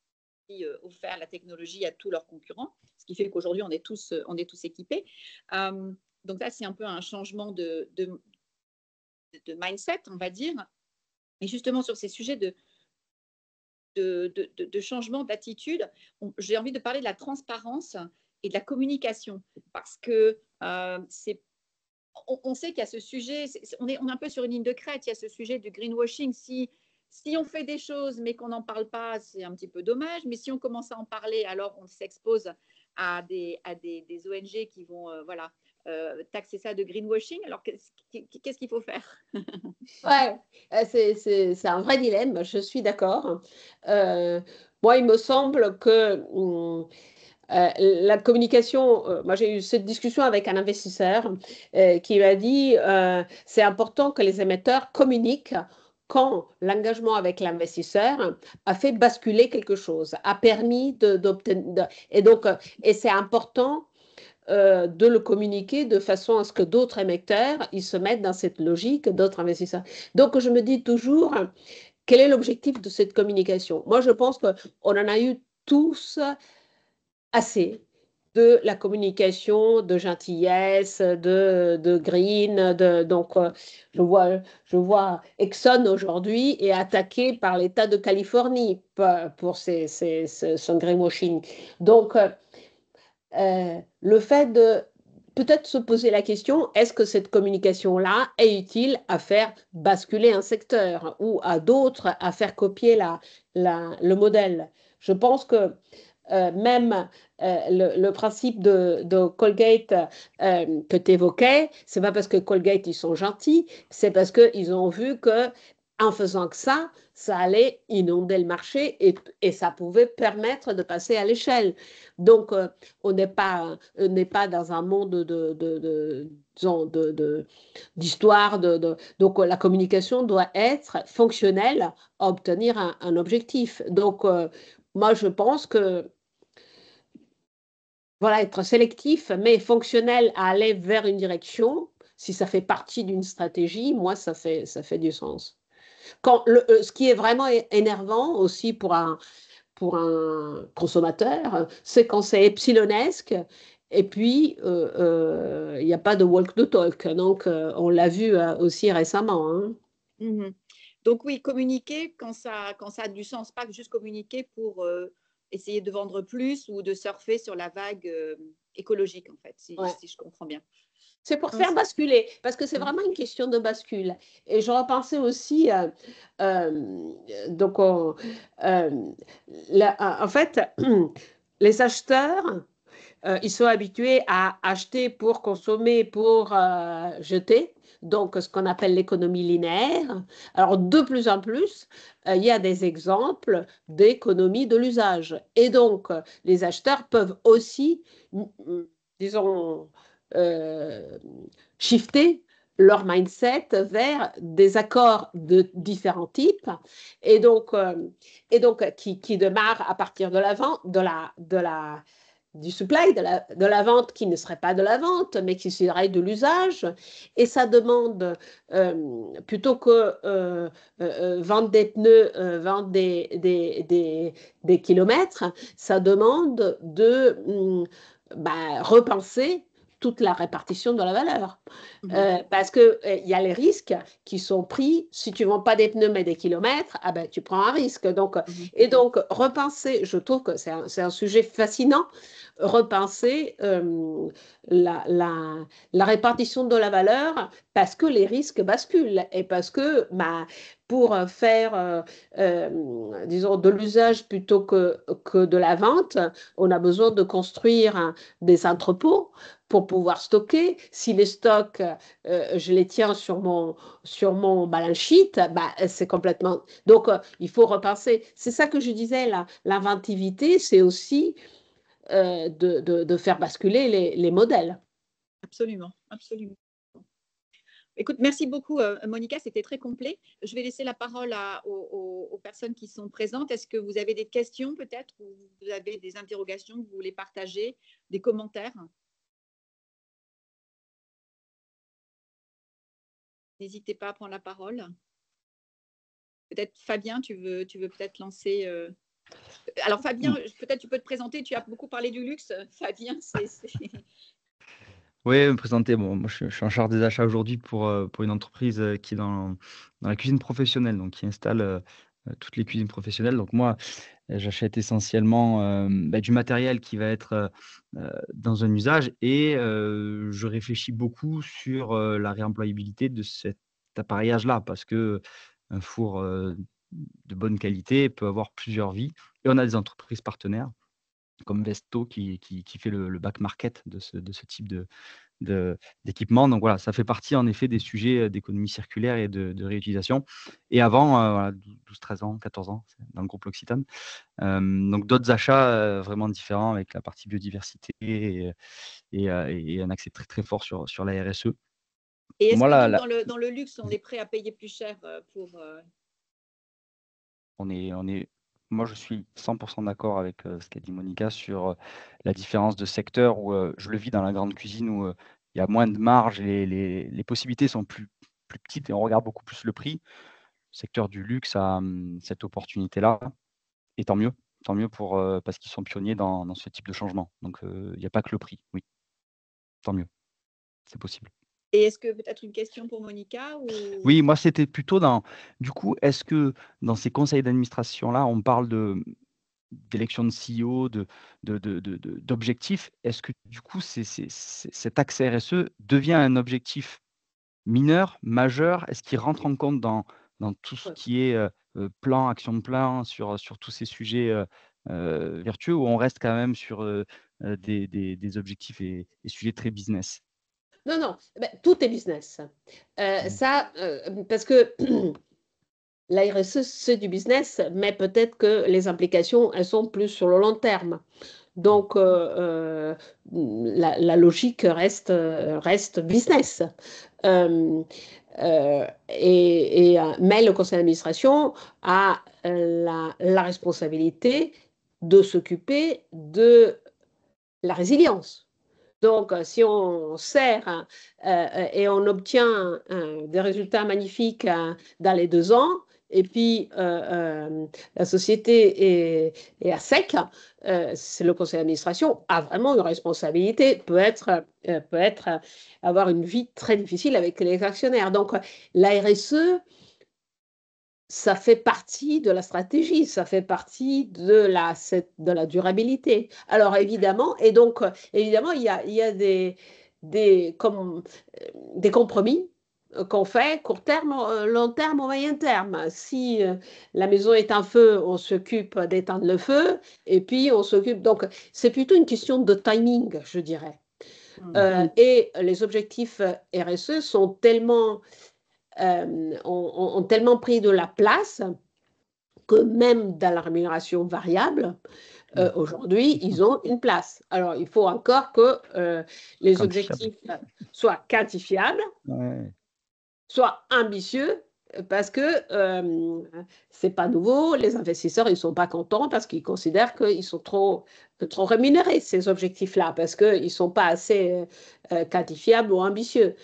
offert la technologie à tous leurs concurrents, ce qui fait qu'aujourd'hui on est tous équipés. Donc ça, c'est un peu un changement de mindset, on va dire. Et justement, sur ces sujets de changement d'attitude, j'ai envie de parler de la transparence et de la communication. Parce que on sait qu'il y a ce sujet, on est un peu sur une ligne de crête, il y a ce sujet du greenwashing. Si on fait des choses mais qu'on n'en parle pas, c'est un petit peu dommage. Mais si on commence à en parler, alors on s'expose à des ONG qui vont taxer ça de greenwashing. Alors qu'est-ce qu'il faut faire? Ouais, c'est un vrai dilemme, je suis d'accord. Moi, il me semble que la communication, moi j'ai eu cette discussion avec un investisseur qui m'a dit c'est important que les émetteurs communiquent quand l'engagement avec l'investisseur a fait basculer quelque chose, a permis d'obtenir. Et donc, et c'est important de le communiquer de façon à ce que d'autres émetteurs ils se mettent dans cette logique, d'autres investisseurs. Donc, je me dis toujours, quel est l'objectif de cette communication? Moi, je pense qu'on en a eu tous assez de la communication de gentillesse, de green. Donc, je vois Exxon aujourd'hui est attaqué par l'État de Californie pour son greenwashing. Donc, le fait de peut-être se poser la question, est-ce que cette communication-là est utile à faire basculer un secteur ou à d'autres à faire copier le modèle? Je pense que même le principe de Colgate que tu évoquais, c'est pas parce que Colgate ils sont gentils, c'est parce qu'ils ont vu que en faisant que ça allait inonder le marché et ça pouvait permettre de passer à l'échelle. Donc, on n'est pas dans un monde d'histoire. Donc, la communication doit être fonctionnelle à obtenir un objectif. Donc, moi, je pense que voilà, être sélectif, mais fonctionnel à aller vers une direction, si ça fait partie d'une stratégie, moi, ça fait du sens. Ce qui est vraiment énervant aussi pour un consommateur, c'est quand c'est epsilonesque et puis il n'y a pas de walk the talk. Donc, on l'a vu aussi récemment. Hein. Mm-hmm. Donc oui, communiquer quand ça a du sens, pas juste communiquer pour essayer de vendre plus ou de surfer sur la vague écologique, en fait, si je comprends bien. C'est pour faire basculer, parce que c'est vraiment une question de bascule. Et je repensais aussi, en fait, les acheteurs, ils sont habitués à acheter pour consommer, pour jeter, donc ce qu'on appelle l'économie linéaire. Alors, de plus en plus, il y a des exemples d'économie de l'usage. Et donc, les acheteurs peuvent aussi, disons, shifter leur mindset vers des accords de différents types et donc qui démarrent à partir de la vente, du supply, de la vente qui ne serait pas de la vente, mais qui serait de l'usage. Et ça demande, plutôt que vendre des pneus, vendre des kilomètres, ça demande de repenser toute la répartition de la valeur. Parce qu'il y a les risques qui sont pris. Si tu ne vends pas des pneus mais des kilomètres, tu prends un risque. Donc, et donc, repenser, je trouve que c'est un sujet fascinant, repenser la répartition de la valeur parce que les risques basculent et parce que pour faire, disons, de l'usage plutôt que de la vente, on a besoin de construire des entrepôts pour pouvoir stocker. Si les stocks, je les tiens sur mon balance sheet, c'est complètement... Donc, il faut repenser. C'est ça que je disais, l'inventivité, c'est aussi de faire basculer les modèles. Absolument, absolument. Écoute, merci beaucoup, Monica, c'était très complet. Je vais laisser la parole aux personnes qui sont présentes. Est-ce que vous avez des questions peut-être ou vous avez des interrogations que vous voulez partager, des commentaires? N'hésitez pas à prendre la parole. Peut-être Fabien, tu veux peut-être lancer... Alors Fabien, peut-être tu peux te présenter, tu as beaucoup parlé du luxe. Fabien, Oui, me présenter. Bon, moi, je suis en charge des achats aujourd'hui pour une entreprise qui est dans la cuisine professionnelle, donc qui installe toutes les cuisines professionnelles. Donc moi, J'achète essentiellement, du matériel qui va être, dans un usage et je réfléchis beaucoup sur, la réemployabilité de cet appareillage-là parce que un four, de bonne qualité peut avoir plusieurs vies et on a des entreprises partenaires comme Vesto qui fait le back market de ce type de d'équipement. Donc voilà, ça fait partie en effet des sujets, d'économie circulaire et de réutilisation et avant, voilà 12-13 ans, 14 ans, c'est dans le groupe L'Occitane. Donc d'autres achats, vraiment différents avec la partie biodiversité et un accès très, très fort sur la RSE. Et est-ce Moi que la donc la dans le luxe, on est prêt à payer plus cher pour on est moi je suis 100 d'accord avec, ce qu'a dit Monica sur, la différence de secteur où, je le vis dans la grande cuisine où, il y a moins de marge et les possibilités sont plus petites et on regarde beaucoup plus le prix. Le secteur du luxe a, cette opportunité-là et tant mieux pour, parce qu'ils sont pionniers dans ce type de changement. Donc, il y a pas que le prix, oui, tant mieux, c'est possible. et est-ce que peut-être une question pour Monica ou Oui, moi c'était plutôt dans du coup, est-ce que dans ces conseils d'administration-là, on parle d'élection de CEO, d'objectifs? Est-ce que du coup, cet axe RSE devient un objectif mineur, majeur? Est-ce qu'il rentre en compte dans tout ce Ouais. qui est, plan, action de plan sur tous ces sujets, vertueux ou on reste quand même sur, des objectifs et sujets très business? Non, non, tout est business. Mmh. Ça, parce que la RSE, c'est du business, mais peut-être que les implications, elles sont plus sur le long terme. Mmh. Donc, la logique reste business. Euh, mais le conseil d'administration a la responsabilité de s'occuper de la résilience. Donc, si on sert et on obtient des résultats magnifiques dans les 2 ans, et puis la société est à sec, c'est le conseil d'administration a vraiment une responsabilité, peut être avoir une vie très difficile avec les actionnaires. Donc, la RSE, ça fait partie de la stratégie, ça fait partie de la durabilité. Alors évidemment, et donc évidemment, il y a des compromis qu'on fait court terme, long terme, au moyen terme. Si la maison est en feu, on s'occupe d'éteindre le feu, et puis on s'occupe. Donc c'est plutôt une question de timing, je dirais. Et les objectifs RSE ont tellement pris de la place que même dans la rémunération variable, Mmh. aujourd'hui, Bien sûr. ils ont une place. Alors, il faut encore que les Quantifiable. objectifs soient quantifiables, Ouais. soient ambitieux, parce que c'est pas nouveau. Les investisseurs, ils sont pas contents parce qu'ils considèrent qu'ils sont trop rémunérés, ces objectifs-là, parce qu'ils sont pas assez quantifiables ou ambitieux.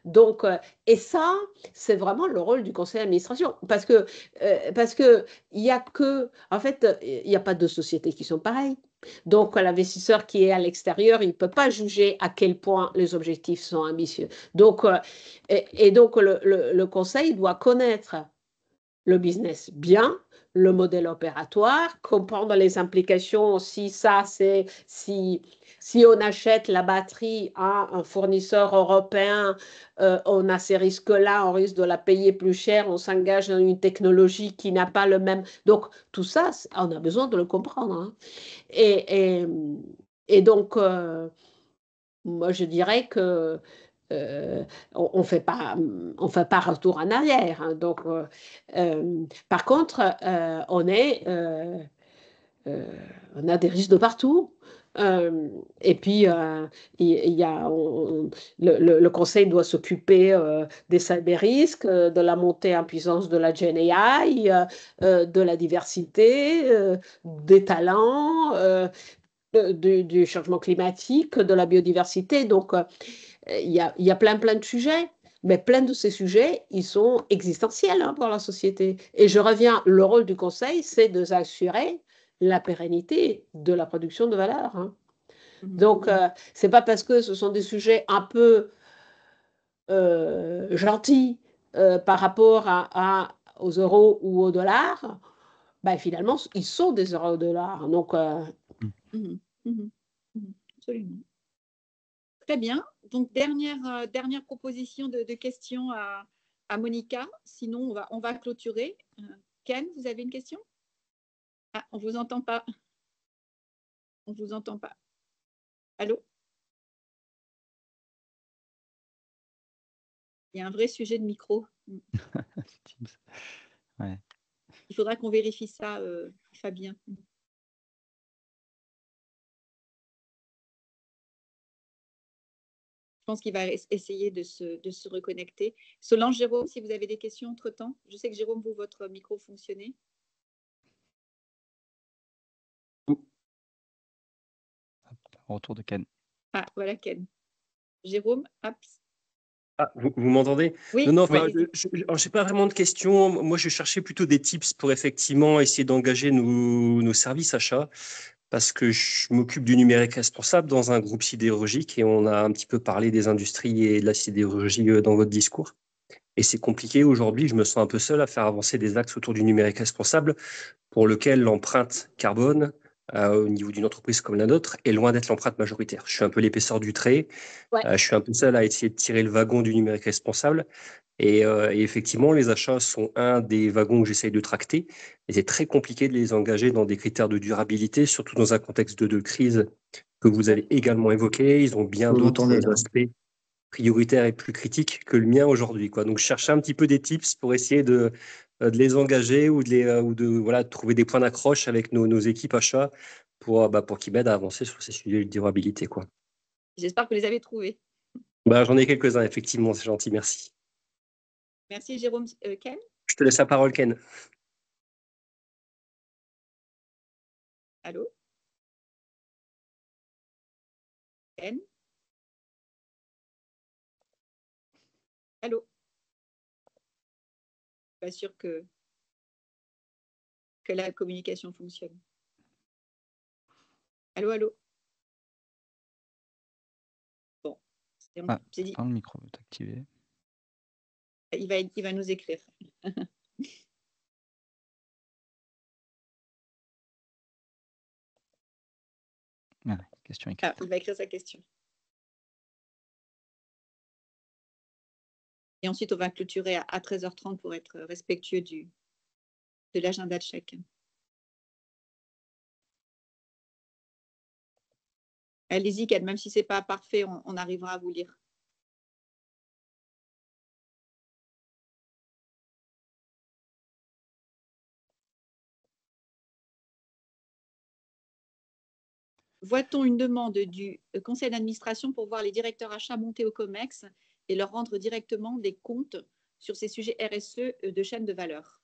Donc, et ça, c'est vraiment le rôle du conseil d'administration. Parce que il y a que, en fait, il n'y a pas deux sociétés qui sont pareilles. Donc, l'investisseur qui est à l'extérieur, il ne peut pas juger à quel point les objectifs sont ambitieux. Donc, et donc, le conseil doit connaître le business bien, le modèle opératoire, comprendre les implications si on achète la batterie à un fournisseur européen, on a ces risques-là, on risque de la payer plus cher, on s'engage dans une technologie qui n'a pas le même. Donc, tout ça, on a besoin de le comprendre. Hein. Et, et, et donc, moi, je dirais que euh, on ne fait pas retour en arrière. Hein. Donc, par contre, euh, on a des risques de partout. Et puis, il y a, le conseil doit s'occuper des cyber-risques, de la montée en puissance de la GenAI, de la diversité, des talents, du changement climatique, de la biodiversité. Donc, il y a plein de sujets, mais plein de ces sujets, ils sont existentiels pour la société. Et je reviens, le rôle du conseil, c'est de s'assurer la pérennité de la production de valeur. Hein. Donc, c'est pas parce que ce sont des sujets un peu gentils par rapport aux euros ou aux dollars finalement, ils sont des euro-dollars. Donc, Mhm, mhm, absolument. Très bien. Donc, dernière proposition de questions à Monica. Sinon, on va clôturer. Ken, vous avez une question? Ah, on ne vous entend pas. On ne vous entend pas. Allô? Il y a un vrai sujet de micro. Ouais. Il faudra qu'on vérifie ça, Fabien. Je pense qu'il va essayer de se reconnecter. Solange, Jérôme, si vous avez des questions entre-temps. Je sais que Jérôme, vous, votre micro fonctionnait. Retour de Ken. Ah, voilà Ken. Jérôme, hop. Ah, vous m'entendez? Oui. Non, Oui. enfin, je n'ai pas vraiment de questions. Moi, je cherchais plutôt des tips pour effectivement essayer d'engager nos services achats, parce que je m'occupe du numérique responsable dans un groupe sidérurgique et on a un petit peu parlé des industries et de la sidérurgie dans votre discours. Et c'est compliqué aujourd'hui, je me sens un peu seul à faire avancer des axes autour du numérique responsable pour lequel l'empreinte carbone au niveau d'une entreprise comme la nôtre est loin d'être l'empreinte majoritaire. Je suis un peu l'épaisseur du trait. Ouais. Je suis un peu seul à essayer de tirer le wagon du numérique responsable. Et effectivement, les achats sont un des wagons que j'essaye de tracter. Et c'est très compliqué de les engager dans des critères de durabilité, surtout dans un contexte de crise que vous avez également évoqué. Ils ont bien d'autres aspects prioritaires et plus critiques que le mien aujourd'hui, quoi. Donc, je cherchais un petit peu des tips pour essayer de les engager ou de trouver des points d'accroche avec nos équipes achats pour qu'ils m'aident à avancer sur ces sujets de durabilité, quoi. J'espère que vous les avez trouvés. J'en ai quelques-uns, effectivement, c'est gentil, merci. Merci Jérôme. Ken? Je te laisse la parole, Ken. Allô? Ken? Allô? Pas sûr que la communication fonctionne. Allô, allô? Bon, c'est dit. Le micro est activé. Il va nous écrire. Question écrite. Il va écrire sa question. Et ensuite, on va clôturer à 13h30 pour être respectueux de l'agenda de chacun. Allez-y, Ken, même si ce n'est pas parfait, on arrivera à vous lire. Voit-on une demande du conseil d'administration pour voir les directeurs achats monter au COMEX et leur rendre directement des comptes sur ces sujets RSE de chaîne de valeur?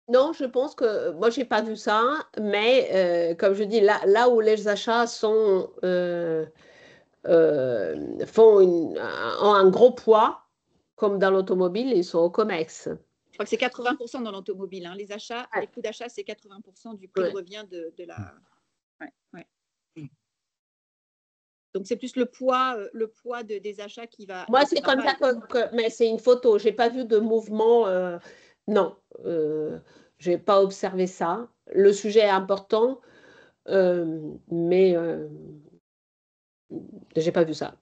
Non, je pense que moi, je n'ai pas vu ça, mais comme je dis, là où les achats ont un gros poids, comme dans l'automobile, ils sont au COMEX. Je crois que c'est 80% dans l'automobile. Hein. Les achats, les coûts d'achat, c'est 80% du prix de revient de la. Ouais. Donc, c'est plus le poids des achats qui va. Moi, c'est comme ça mais c'est une photo. Je n'ai pas vu de mouvement. Non, je n'ai pas observé ça. Le sujet est important, mais je n'ai pas vu ça.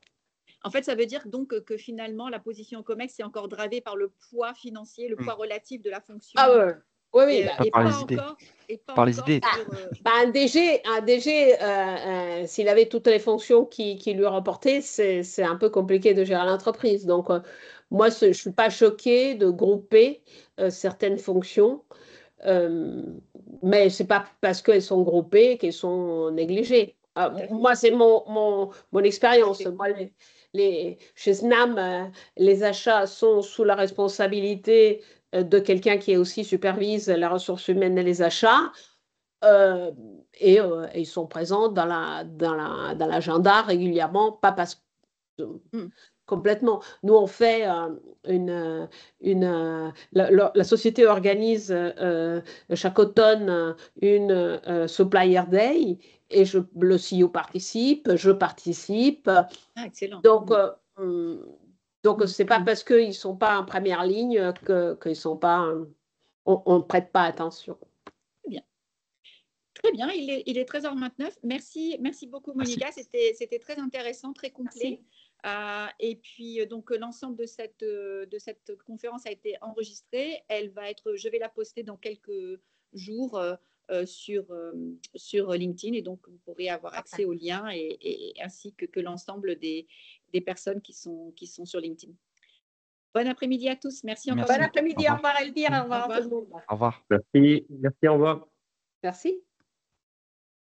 En fait, ça veut dire donc que finalement, la position au COMEX est encore dravée par le poids financier, le poids relatif de la fonction. Ah ouais. Oui, et par les idées. Par les idées. Un DG, s'il avait toutes les fonctions qui lui rapportaient, c'est un peu compliqué de gérer l'entreprise. Donc, moi, je ne suis pas choquée de grouper certaines fonctions, mais ce n'est pas parce qu'elles sont groupées qu'elles sont négligées. Moi, c'est mon expérience. Moi, chez SNAM, les achats sont sous la responsabilité de quelqu'un qui aussi supervise la ressource humaine et les achats. Et ils sont présents dans l'agenda régulièrement, pas parce que complètement. Nous, on fait la société organise chaque automne une Supplier Day et le CEO participe, je participe. Ah, excellent. Donc, Donc, ce n'est pas parce qu'ils ne sont pas en première ligne qu'ils sont pas. On ne prête pas attention. Très bien, il est 13h29. Merci beaucoup, Monica. C'était très intéressant, très complet. Et puis, donc, l'ensemble de cette conférence a été enregistrée. Je vais la poster dans quelques jours sur LinkedIn. Et donc, vous pourrez avoir accès aux liens ainsi que l'ensemble des personnes qui sont sur LinkedIn. Bon après-midi à tous. Merci encore. Bon après-midi. Au revoir, Elvire. Au revoir à tout le monde. Au revoir. Merci, au revoir. Merci.